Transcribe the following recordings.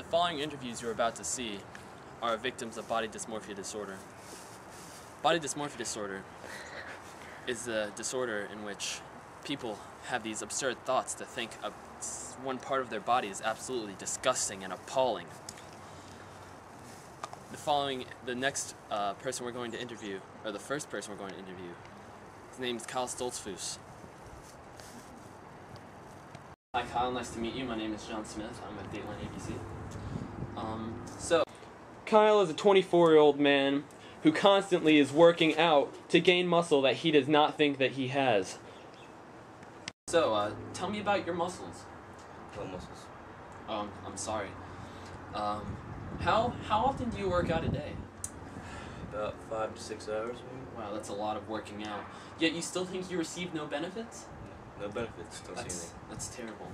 following interviews you're about to see are victims of body dysmorphia disorder. Body dysmorphia disorder is a disorder in which people have these absurd thoughts to think of one part of their body is absolutely disgusting and appalling. The next person we're going to interview, or the first person we're going to interview, his name is Kyle Stoltzfus. Hi Kyle, nice to meet you. My name is John Smith. I'm with Dateline ABC. So, Kyle is a 24-year-old man who constantly is working out to gain muscle that he does not think that he has. So, tell me about your muscles. What muscles? I'm sorry. How often do you work out a day? About 5 to 6 hours, maybe. Wow, that's a lot of working out. Yet you still think you receive no benefits? No benefits, don't see anything. That's terrible.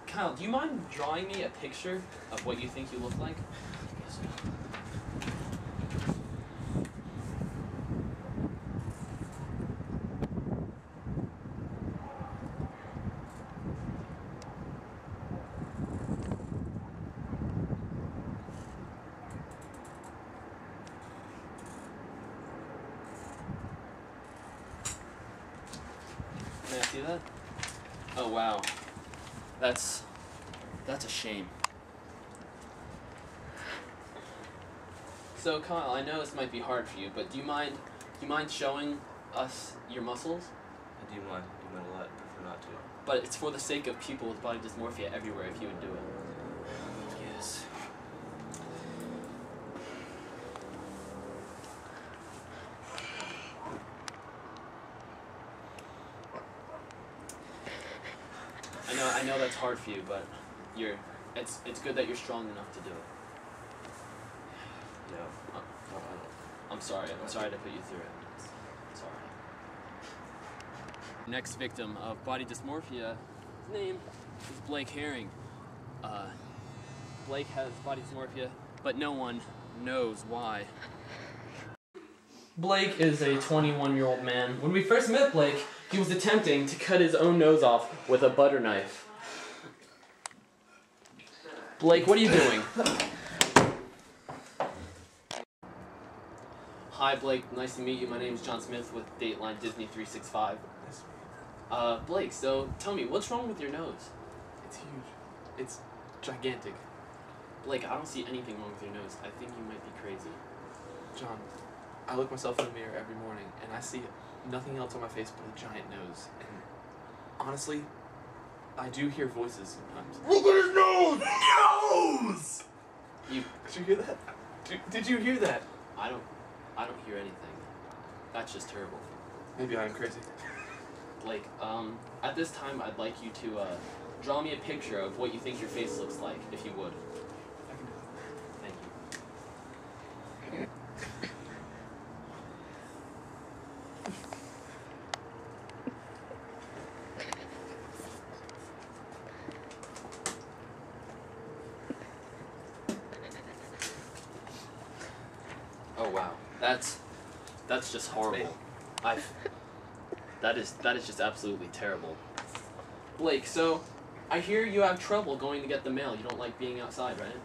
Kyle, do you mind drawing me a picture of what you think you look like? Yes. May I see that? Oh wow. That's a shame. So Kyle, I know this might be hard for you, but do you mind showing us your muscles? I do mind a lot, prefer not to. But it's for the sake of people with body dysmorphia everywhere if you would do it. Yes. I know that's hard for you, but it's good that you're strong enough to do it. Yeah. I'm sorry to put you through it. Sorry. Next victim of body dysmorphia, his name is Blake Herring. Blake has body dysmorphia, but no one knows why. Blake is a 21-year-old man. When we first met Blake, he was attempting to cut his own nose off with a butter knife. Blake, what are you doing? Hi Blake, nice to meet you. My name is John Smith with Dateline Disney 365. Blake, so tell me, what's wrong with your nose? It's huge. It's gigantic. Blake, I don't see anything wrong with your nose. I think you might be crazy. John, I look myself in the mirror every morning and I see nothing else on my face but a giant nose. And honestly, I do hear voices sometimes. Look at his nose! Nose! Did you hear that? Did you hear that? I don't hear anything. That's just terrible. Maybe I'm crazy. Blake, at this time I'd like you to draw me a picture of what you think your face looks like, if you would. I can do that. Thank you. Oh wow, that's just horrible. That is just absolutely terrible. Blake, so I hear you have trouble going to get the mail. You don't like being outside, right?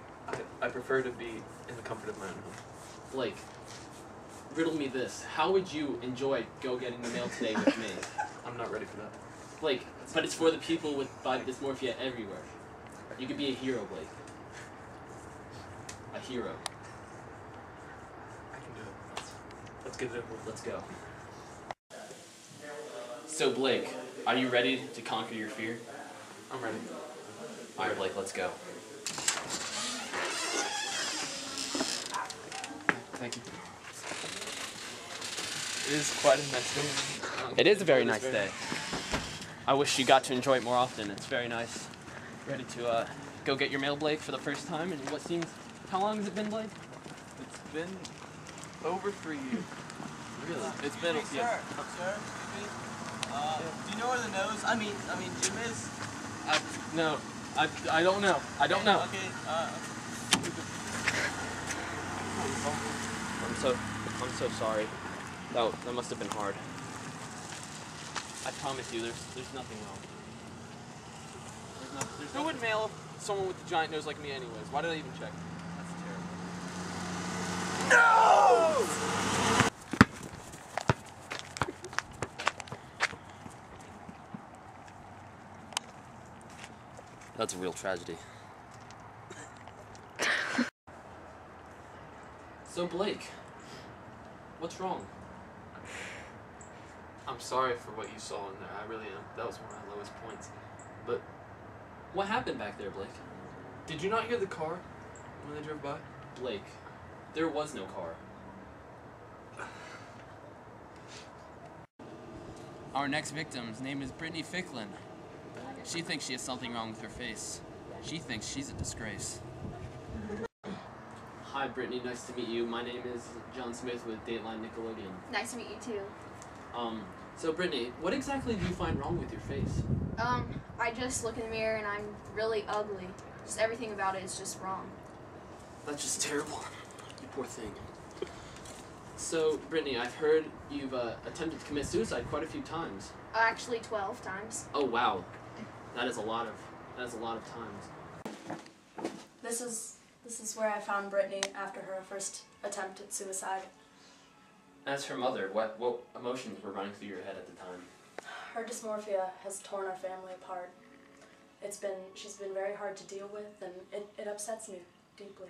I prefer to be in the comfort of my own home. Blake, riddle me this. How would you enjoy getting the mail today with me? I'm not ready for that. Blake, but it's for the people with body dysmorphia everywhere. You could be a hero, Blake. A hero. I can do it. Let's get it over with. Let's go. So Blake, are you ready to conquer your fear? I'm ready. Alright Blake, let's go. Thank you. It is quite a nice day. It is a very nice day. I wish you got to enjoy it more often. It's very nice. Ready to go get your mail, Blake, for the first time? And what seems... How long has it been, Blake? It's been over 3 years. Really? It's been... Hey, yeah. sir, excuse me. Do you know where the nose? I mean, Jim is. No, I don't know. I don't know. Okay. I'm so sorry. That must have been hard. I promise you, there's nothing wrong. There's Who would mail someone with a giant nose like me anyways. Why did I even check? That's terrible. No! That's a real tragedy. So Blake, what's wrong? I'm sorry for what you saw in there. I really am. That was one of my lowest points. But What happened back there, Blake? did you not hear the car when they drove by? Blake, there was no car. Our next victim's name is Brittany Ficklin. She thinks she has something wrong with her face. She thinks she's a disgrace. Hi, Brittany. Nice to meet you. My name is John Smith with Dateline Nickelodeon. Nice to meet you too. So Brittany, what exactly do you find wrong with your face? I just look in the mirror and I'm really ugly. Just everything about it is just wrong. That's just terrible. You poor thing. So, Brittany, I've heard you've attempted to commit suicide quite a few times. Actually 12 times. Oh wow, that is a lot of times. This is where I found Brittany after her first attempt at suicide. As her mother, what emotions were running through your head at the time? Her dysmorphia has torn our family apart. She's been very hard to deal with, and it upsets me deeply.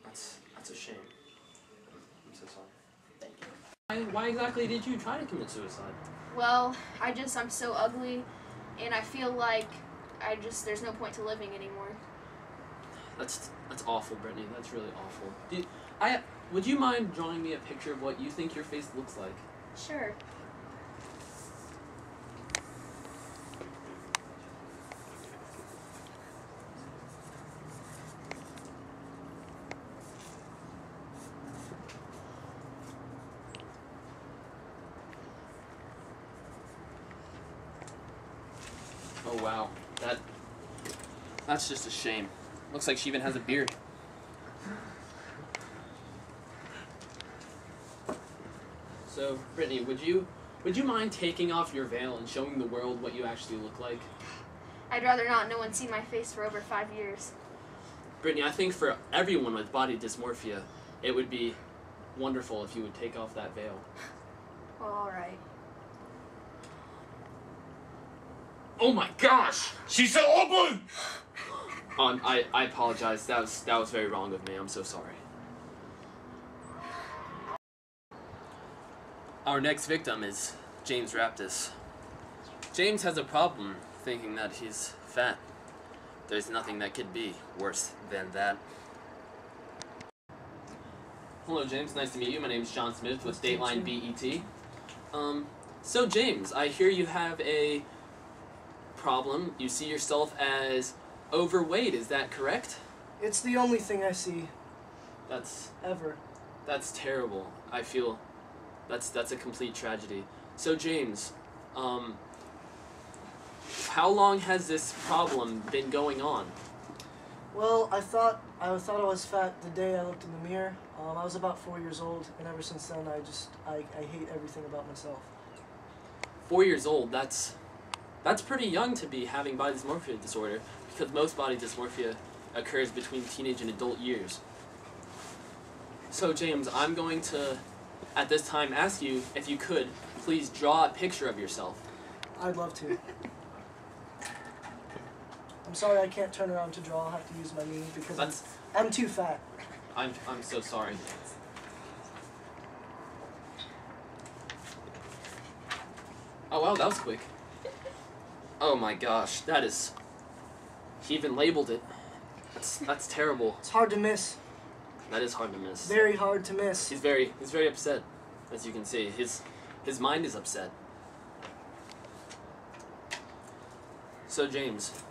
That's a shame. I'm so sorry. Thank you. Why exactly did you try to commit suicide? Well, I'm so ugly and I feel like there's no point to living anymore. That's awful, Brittany. That's really awful. Would you mind drawing me a picture of what you think your face looks like? Sure. Oh wow, that's just a shame. Looks like she even has a beard. So, Brittany, would you mind taking off your veil and showing the world what you actually look like? I'd rather not. No one's seen my face for over 5 years. Brittany, I think for everyone with body dysmorphia, it would be wonderful if you would take off that veil. Well, alright. Oh my gosh! She's so ugly! I apologize. That was very wrong of me. I'm so sorry. Our next victim is James Raptis. James has a problem thinking that he's fat. There's nothing that could be worse than that. Hello, James. Nice to meet you. My name is John Smith with Dateline BET. So James, I hear you have a problem. You see yourself as overweight. Is that correct? It's the only thing I see That's ever. terrible. I feel that's a complete tragedy. So James, how long has this problem been going on? Well, I thought I was fat the day I looked in the mirror. I was about 4 years old, and ever since then I hate everything about myself. 4 years old. That's pretty young to be having body dysmorphia disorder, because most body dysmorphia occurs between teenage and adult years. So James, I'm going to, at this time, ask you if you could please draw a picture of yourself. I'd love to. I'm sorry I can't turn around to draw. I'll have to use my knee because I'm too fat. I'm so sorry. Oh wow, that was quick. Oh my gosh, that is... He even labeled it. That's terrible. It's hard to miss. That is hard to miss. Very hard to miss. He's very upset, as you can see. His mind is upset. So James,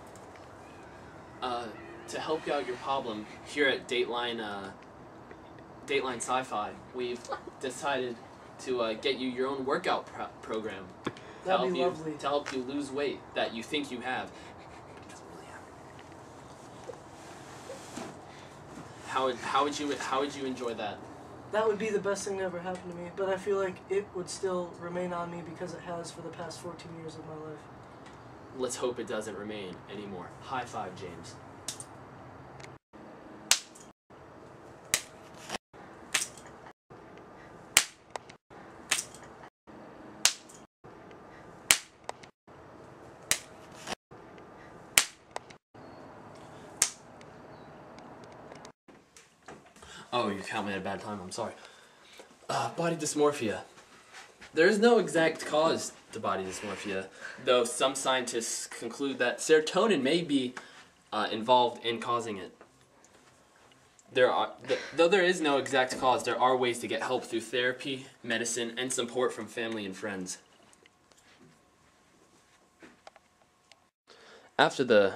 to help you out your problem, here at Dateline Sci-Fi, we've decided to get you your own workout program. That'd be lovely. To help you lose weight that you think you have. How would you enjoy that? That would be the best thing that ever happened to me, but I feel like it would still remain on me because it has for the past 14 years of my life. Let's hope it doesn't remain anymore. High five, James. Oh, you caught me at a bad time, I'm sorry. Body dysmorphia. There is no exact cause to body dysmorphia, though some scientists conclude that serotonin may be involved in causing it. Though there is no exact cause, there are ways to get help through therapy, medicine, and support from family and friends. After the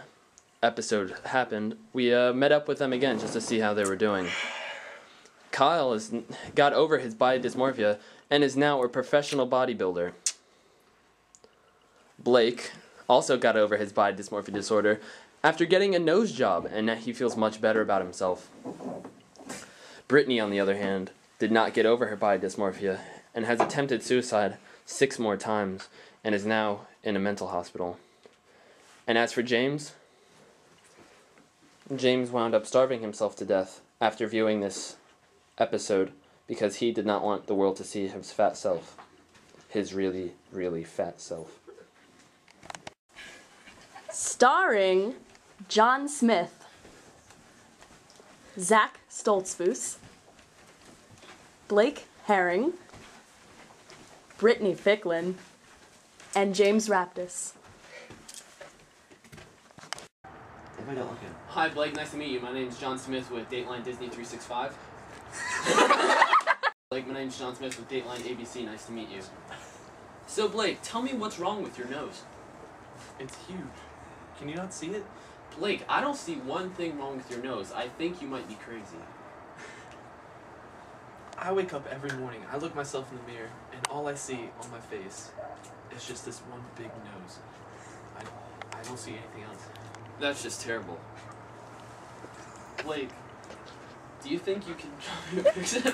episode happened, we met up with them again just to see how they were doing. Kyle has got over his body dysmorphia and is now a professional bodybuilder. Blake also got over his body dysmorphia disorder after getting a nose job, and he feels much better about himself. Brittany, on the other hand, did not get over her body dysmorphia and has attempted suicide 6 more times and is now in a mental hospital. And as for James wound up starving himself to death after viewing this episode because he did not want the world to see his fat self. His really, really fat self. Starring John Smith, Zach Stoltzfus, Blake Herring, Brittany Ficklin, and James Raptis. Hi Blake, nice to meet you. My name's John Smith with Dateline Disney 365. Blake, my name's John Smith with Dateline ABC, nice to meet you. So Blake, tell me what's wrong with your nose. It's huge. Can you not see it? Blake, I don't see one thing wrong with your nose. I think you might be crazy. I wake up every morning, I look myself in the mirror, and all I see on my face is just this one big nose. I don't see anything else. That's just terrible. Blake, do you think you can draw me a picture?